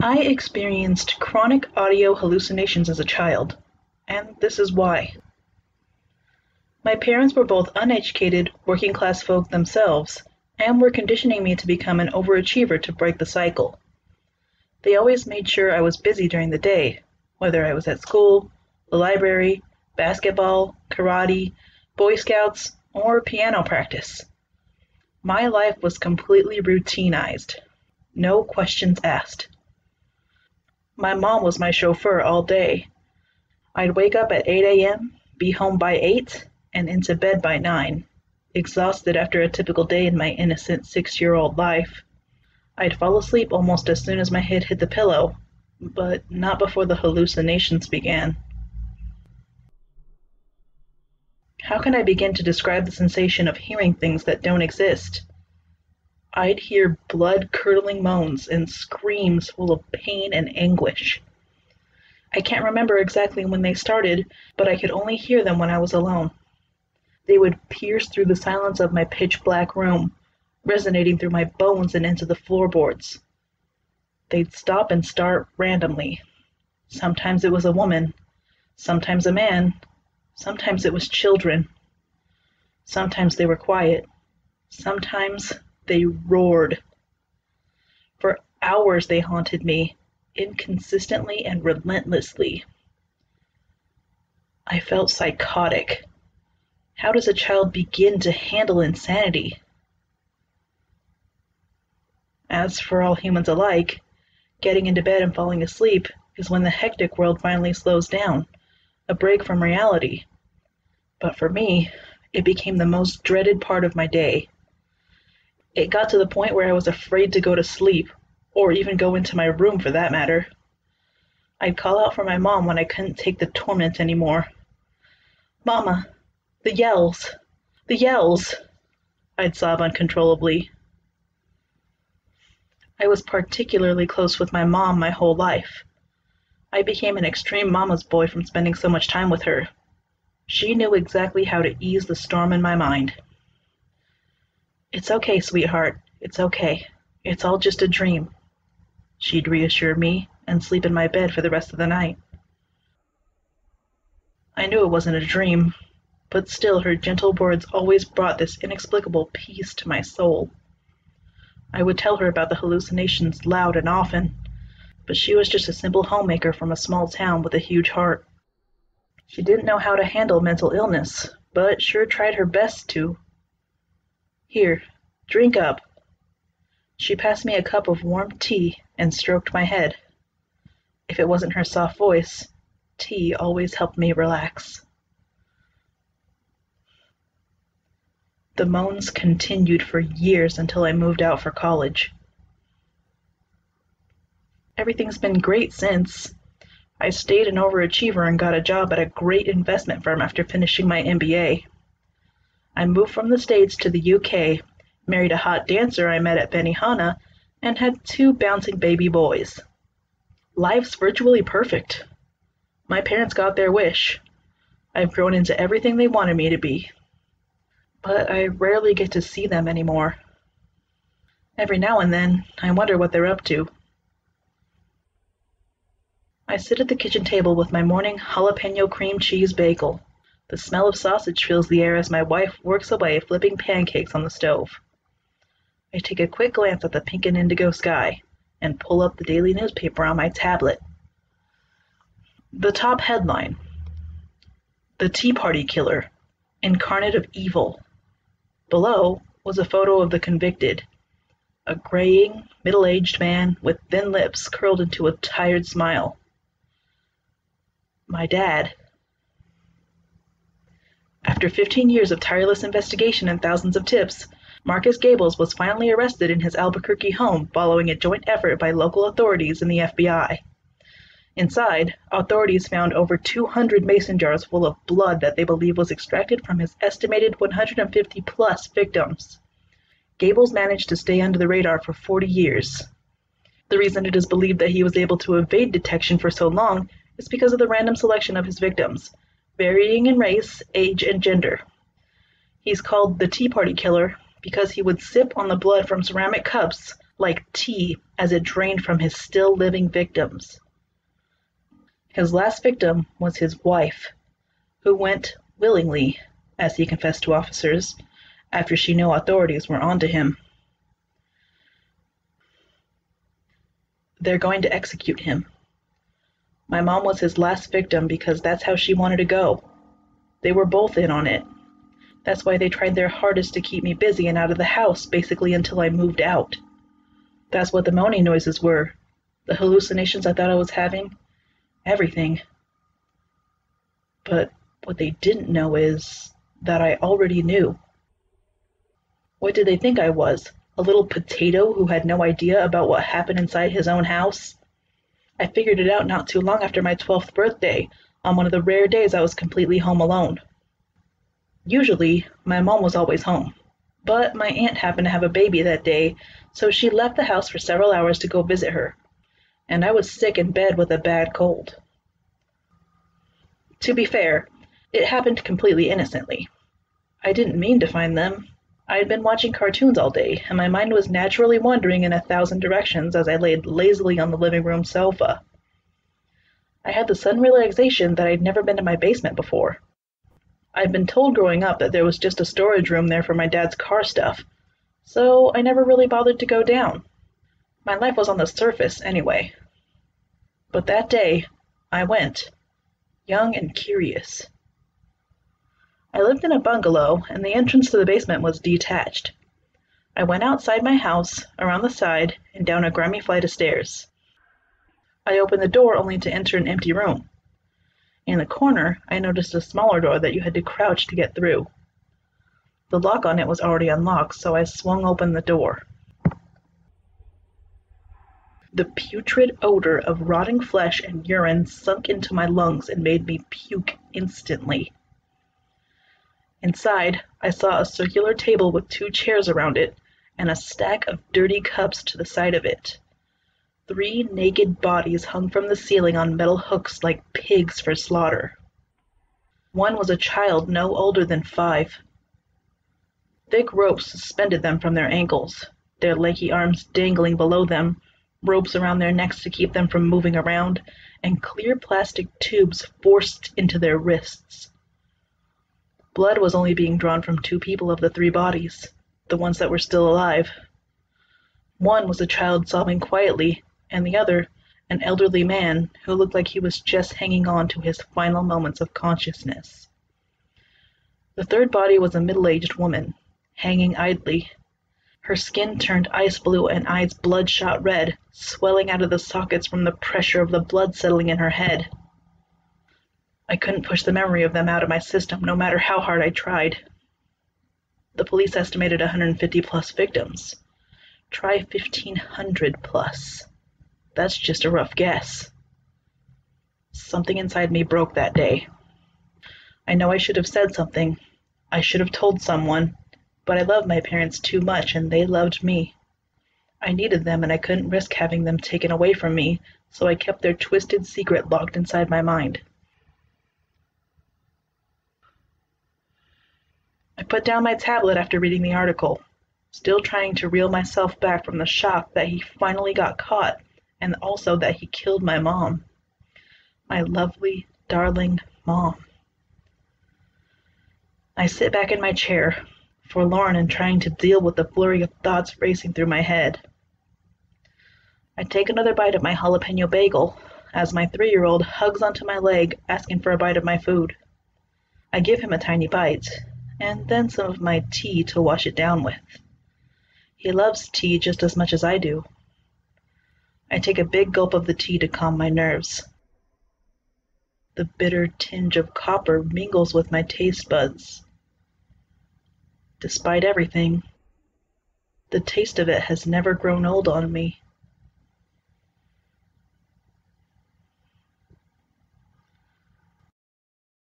I experienced chronic audio hallucinations as a child, and this is why. My parents were both uneducated, working-class folk themselves, and were conditioning me to become an overachiever to break the cycle. They always made sure I was busy during the day, whether I was at school, the library, basketball, karate, Boy Scouts, or piano practice. My life was completely routinized. No questions asked. My mom was my chauffeur all day. I'd wake up at 8 a.m., be home by 8, and into bed by 9, exhausted after a typical day in my innocent 6-year-old life. I'd fall asleep almost as soon as my head hit the pillow, but not before the hallucinations began. How can I begin to describe the sensation of hearing things that don't exist? I'd hear blood-curdling moans and screams full of pain and anguish. I can't remember exactly when they started, but I could only hear them when I was alone. They would pierce through the silence of my pitch-black room, resonating through my bones and into the floorboards. They'd stop and start randomly. Sometimes it was a woman, sometimes a man, sometimes it was children. Sometimes they were quiet. Sometimes they roared. For hours they haunted me, inconsistently and relentlessly. I felt psychotic. How does a child begin to handle insanity? As for all humans alike, getting into bed and falling asleep is when the hectic world finally slows down, a break from reality. But for me, it became the most dreaded part of my day. It got to the point where I was afraid to go to sleep, or even go into my room for that matter. I'd call out for my mom when I couldn't take the torment anymore. "Mama, the yells! The yells!" I'd sob uncontrollably. I was particularly close with my mom my whole life. I became an extreme mama's boy from spending so much time with her. She knew exactly how to ease the storm in my mind. "It's okay, sweetheart. It's okay. It's all just a dream," she'd reassure me and sleep in my bed for the rest of the night. I knew it wasn't a dream, but still her gentle words always brought this inexplicable peace to my soul. I would tell her about the hallucinations loud and often, but she was just a simple homemaker from a small town with a huge heart. She didn't know how to handle mental illness, but sure tried her best to. "Here, drink up." She passed me a cup of warm tea and stroked my head. If it wasn't her soft voice, tea always helped me relax. The moans continued for years until I moved out for college. Everything's been great since. I stayed an overachiever and got a job at a great investment firm after finishing my MBA. I moved from the States to the UK, married a hot dancer I met at Benihana, and had 2 bouncing baby boys. Life's virtually perfect. My parents got their wish. I've grown into everything they wanted me to be. But I rarely get to see them anymore. Every now and then, I wonder what they're up to. I sit at the kitchen table with my morning jalapeno cream cheese bagel. The smell of sausage fills the air as my wife works away flipping pancakes on the stove. I take a quick glance at the pink and indigo sky and pull up the daily newspaper on my tablet. The top headline: "The Tea Party Killer, Incarnate of Evil." Below was a photo of the convicted, a graying, middle-aged man with thin lips curled into a tired smile. My dad. After 15 years of tireless investigation and thousands of tips, Marcus Gables was finally arrested in his Albuquerque home following a joint effort by local authorities and the FBI. Inside, authorities found over 200 mason jars full of blood that they believe was extracted from his estimated 150-plus victims. Gables managed to stay under the radar for 40 years. The reason it is believed that he was able to evade detection for so long is because of the random selection of his victims, varying in race, age, and gender. He's called the Tea Party Killer because he would sip on the blood from ceramic cups like tea as it drained from his still living victims. His last victim was his wife, who went willingly, as he confessed to officers, after she knew authorities were onto him. They're going to execute him. My mom was his last victim because that's how she wanted to go. They were both in on it. That's why they tried their hardest to keep me busy and out of the house, basically until I moved out. That's what the moaning noises were, the hallucinations I thought I was having, everything. But what they didn't know is that I already knew. What did they think I was? A little potato who had no idea about what happened inside his own house? I figured it out not too long after my 12th birthday, on one of the rare days I was completely home alone. Usually, my mom was always home, but my aunt happened to have a baby that day, so she left the house for several hours to go visit her, and I was sick in bed with a bad cold. To be fair, it happened completely innocently. I didn't mean to find them. I had been watching cartoons all day, and my mind was naturally wandering in 1,000 directions as I laid lazily on the living room sofa. I had the sudden realization that I'd never been to my basement before. I'd been told growing up that there was just a storage room there for my dad's car stuff, so I never really bothered to go down. My life was on the surface anyway. But that day, I went, young and curious. I lived in a bungalow, and the entrance to the basement was detached. I went outside my house, around the side, and down a grimy flight of stairs. I opened the door only to enter an empty room. In the corner, I noticed a smaller door that you had to crouch to get through. The lock on it was already unlocked, so I swung open the door. The putrid odor of rotting flesh and urine sunk into my lungs and made me puke instantly. Inside, I saw a circular table with 2 chairs around it, and a stack of dirty cups to the side of it. 3 naked bodies hung from the ceiling on metal hooks like pigs for slaughter. One was a child no older than 5. Thick ropes suspended them from their ankles, their lanky arms dangling below them, ropes around their necks to keep them from moving around, and clear plastic tubes forced into their wrists. Blood was only being drawn from 2 people of the 3 bodies, the ones that were still alive. One was a child sobbing quietly, and the other, an elderly man who looked like he was just hanging on to his final moments of consciousness. The 3rd body was a middle-aged woman, hanging idly. Her skin turned ice blue and eyes bloodshot red, swelling out of the sockets from the pressure of the blood settling in her head. I couldn't push the memory of them out of my system, no matter how hard I tried. The police estimated 150-plus victims. Try 1,500-plus. That's just a rough guess. Something inside me broke that day. I know I should have said something. I should have told someone, but I loved my parents too much, and they loved me. I needed them, and I couldn't risk having them taken away from me, so I kept their twisted secret locked inside my mind. I put down my tablet after reading the article, still trying to reel myself back from the shock that he finally got caught, and also that he killed my mom. My lovely, darling mom. I sit back in my chair, forlorn and trying to deal with the flurry of thoughts racing through my head. I take another bite of my jalapeno bagel as my 3-year-old hugs onto my leg, asking for a bite of my food. I give him a tiny bite, and then some of my tea to wash it down with. He loves tea just as much as I do. I take a big gulp of the tea to calm my nerves. The bitter tinge of copper mingles with my taste buds. Despite everything, the taste of it has never grown old on me.